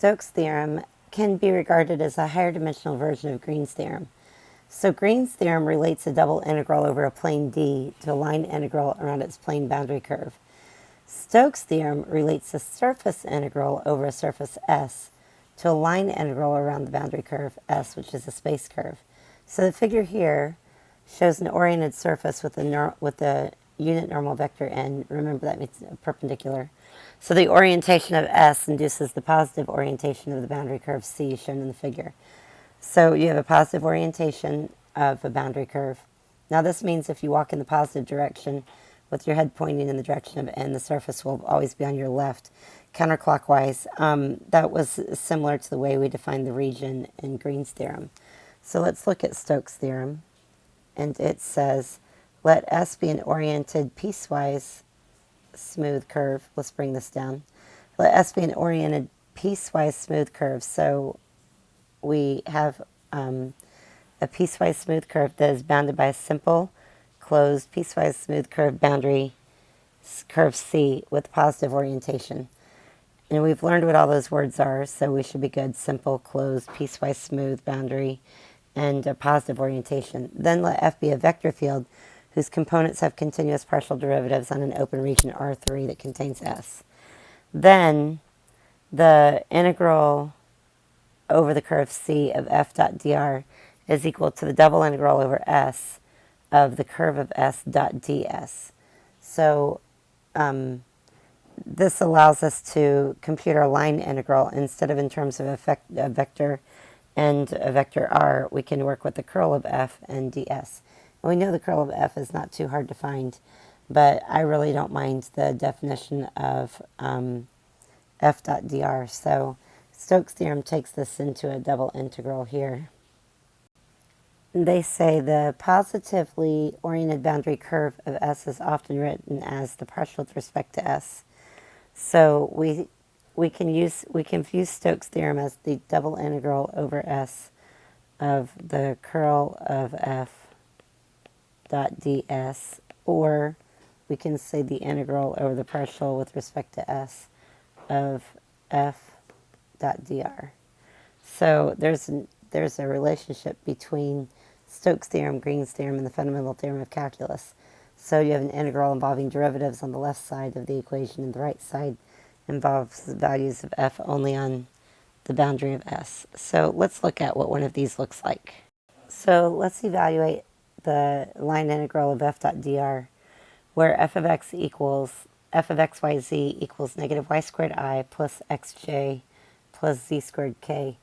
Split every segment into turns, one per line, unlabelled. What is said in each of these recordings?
Stokes theorem can be regarded as a higher dimensional version of Green's theorem. So Green's theorem relates a double integral over a plane D to a line integral around its plane boundary curve. Stokes theorem relates a surface integral over a surface S to a line integral around the boundary curve S, which is a space curve. So the figure here shows an oriented surface with a unit normal vector n. Remember, that means perpendicular. So the orientation of S induces the positive orientation of the boundary curve C, shown in the figure. So you have a positive orientation of a boundary curve. Now this means if you walk in the positive direction with your head pointing in the direction of n, the surface will always be on your left, counterclockwise. That was similar to the way we defined the region in Green's theorem. So let's look at Stokes' theorem. And it says, let S be an oriented piecewise smooth curve. Let's bring this down. Let S be an oriented piecewise smooth curve. So we have a piecewise smooth curve that is bounded by a simple, closed, piecewise smooth curve boundary, curve C, with positive orientation. And we've learned what all those words are, so we should be good. Simple, closed, piecewise smooth boundary, and a positive orientation. Then let F be a vector field whose components have continuous partial derivatives on an open region R3 that contains S. Then the integral over the curve C of f dot dr is equal to the double integral over S of the curve of S dot ds. So this allows us to compute our line integral. Instead of in terms of a vector and a vector r, we can work with the curl of f and ds. And we know the curl of f is not too hard to find, but I really don't mind the definition of f dot dr. So Stokes' theorem takes this into a double integral here. They say the positively oriented boundary curve of S is often written as the partial with respect to S. So we can view Stokes' theorem as the double integral over S of the curl of f dot ds, or we can say the integral over the partial with respect to S of f dot dr. So there's a relationship between Stokes' theorem, Green's theorem, and the fundamental theorem of calculus. So you have an integral involving derivatives on the left side of the equation, and the right side involves values of f only on the boundary of S. So let's look at what one of these looks like. So let's evaluate the line integral of f dot dr, where f of x y z equals negative y squared I plus xj plus z squared k.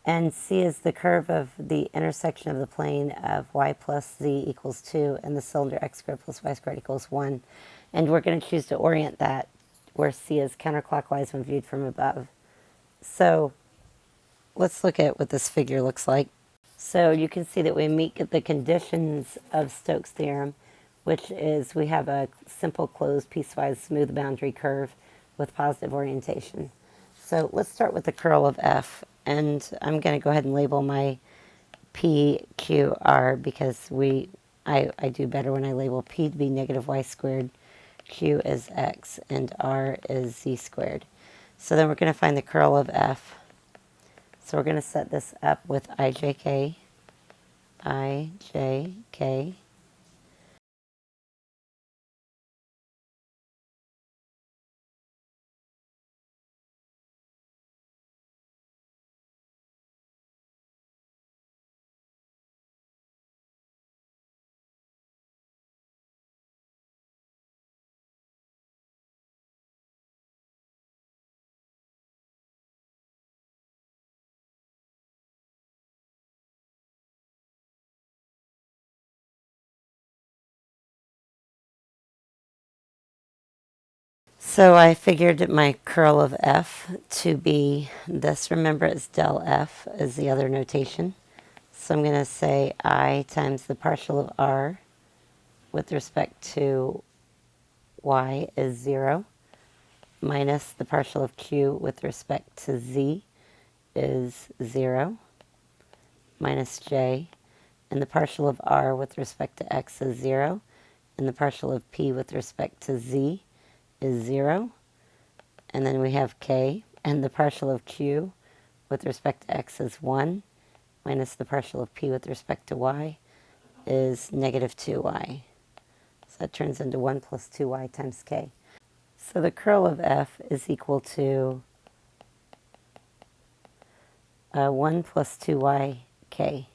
And C is the curve of the intersection of the plane of y plus z equals 2 and the cylinder x squared plus y squared equals 1. And we're going to choose to orient that where C is counterclockwise when viewed from above. So let's look at what this figure looks like. So you can see that we meet the conditions of Stokes' theorem, which is we have a simple closed piecewise smooth boundary curve with positive orientation. So let's start with the curl of f, and I'm going to go ahead and label my p, q, r, because I do better when I label p to be negative y squared, q is x, and r is z squared. So then we're going to find the curl of f. So we're going to set this up with ijk, ijk. So I figured my curl of f to be this. Remember, it's del f is the other notation. So I'm going to say I times the partial of r with respect to y is 0, minus the partial of q with respect to z is 0, minus j, and the partial of r with respect to x is 0, and the partial of p with respect to z is 0, and then we have k and the partial of q with respect to x is 1, minus the partial of p with respect to y is negative 2y. So that turns into 1 plus 2y times k. So the curl of f is equal to 1 plus 2yk.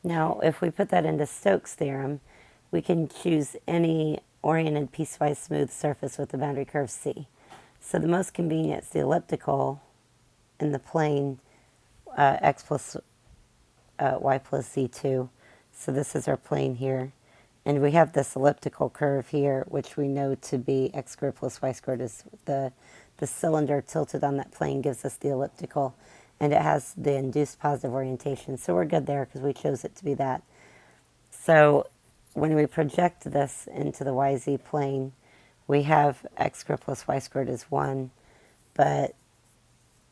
Now, if we put that into Stokes Theorem, we can choose any oriented piecewise smooth surface with the boundary curve C. So the most convenient is the elliptical in the plane x plus y plus z2. So this is our plane here. And we have this elliptical curve here, which we know to be x squared plus y squared is the cylinder tilted on that plane gives us the elliptical. And it has the induced positive orientation. So we're good there because we chose it to be that. So when we project this into the yz plane, we have x squared plus y squared is 1. But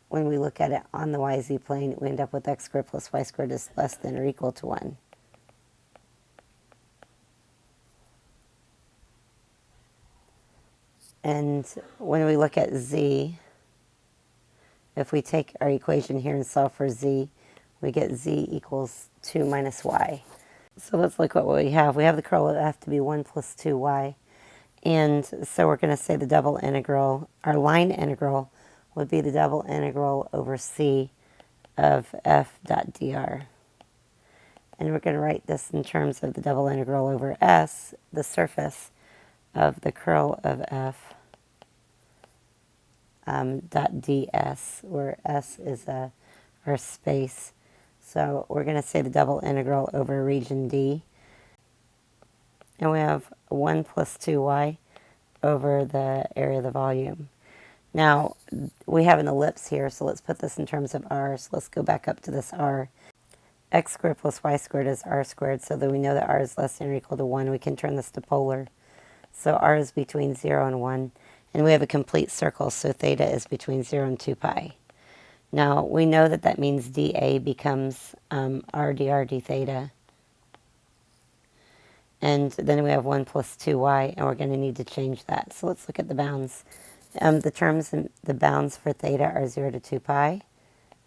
when we look at it on the yz plane, we end up with x squared plus y squared is less than or equal to 1. And when we look at z, if we take our equation here and solve for z, we get z equals 2 minus y. So let's look at what we have. We have the curl of f to be 1 plus 2y. And so we're going to say the double integral, our line integral, would be the double integral over c of f dot dr. And we're going to write this in terms of the double integral over s, the surface of the curl of f dot ds, where s is our space. So we're going to say the double integral over region D. And we have 1 plus 2y over the area of the volume. Now, we have an ellipse here, so let's put this in terms of r. So let's go back up to this r. X squared plus y squared is r squared, so that we know that r is less than or equal to 1. We can turn this to polar. So r is between 0 and 1. And we have a complete circle, so theta is between 0 and 2 pi. Now, we know that that means dA becomes r dr d theta. And then we have 1 plus 2y, and we're going to need to change that. So let's look at the bounds. The terms in the bounds for theta are 0 to 2 pi.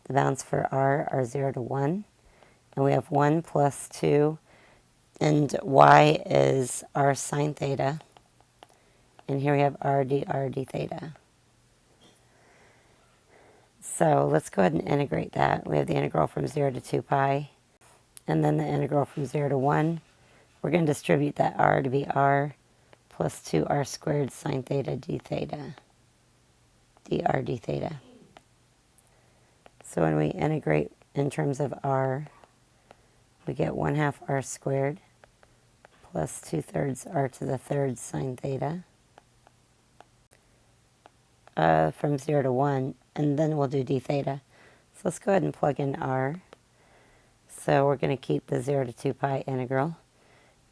The bounds for r are 0 to 1. And we have 1 plus 2, and y is r sine theta. And here we have r dr d theta. So let's go ahead and integrate that. We have the integral from 0 to 2 pi, and then the integral from 0 to 1. We're going to distribute that r to be r plus 2r squared sine theta d theta, dr d theta. So when we integrate in terms of r, we get 1/2 r squared plus 2/3 r to the third sine theta from 0 to 1, and then we'll do d theta. So let's go ahead and plug in r. So we're going to keep the 0 to 2 pi integral.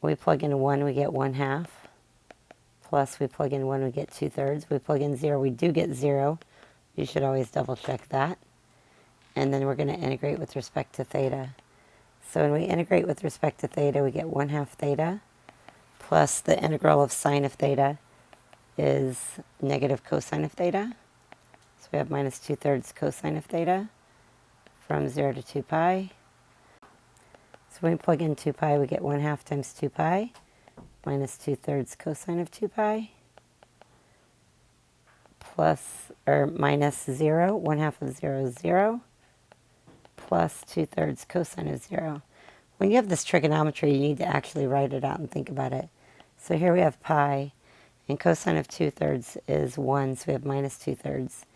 We plug in 1, we get 1/2. Plus we plug in 1, we get 2/3. We plug in 0, we do get 0. You should always double check that. And then we're going to integrate with respect to theta. So when we integrate with respect to theta, we get 1/2 theta plus the integral of sine of theta is negative cosine of theta. So we have minus 2/3 cosine of theta from 0 to 2 pi. So when we plug in 2 pi, we get 1/2 times 2 pi minus 2/3 cosine of 2 pi plus, or minus 0, 1/2 of 0 is 0, plus 2/3 cosine of 0. When you have this trigonometry, you need to actually write it out and think about it. So here we have pi, and cosine of 2/3 is 1, so we have minus 2/3.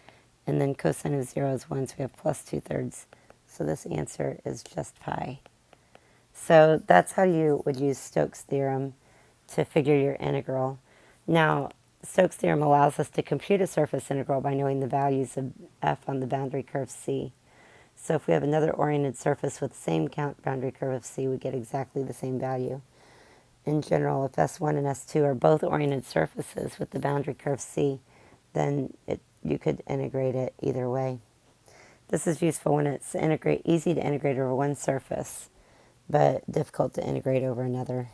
And then cosine of 0 is 1, so we have plus 2/3. So this answer is just pi. So that's how you would use Stokes Theorem to figure your integral. Now, Stokes Theorem allows us to compute a surface integral by knowing the values of f on the boundary curve C. So if we have another oriented surface with the same boundary curve of C, we get exactly the same value. In general, if S1 and S2 are both oriented surfaces with the boundary curve C, then you could integrate it either way. This is useful when it's easy to integrate over one surface, but difficult to integrate over another.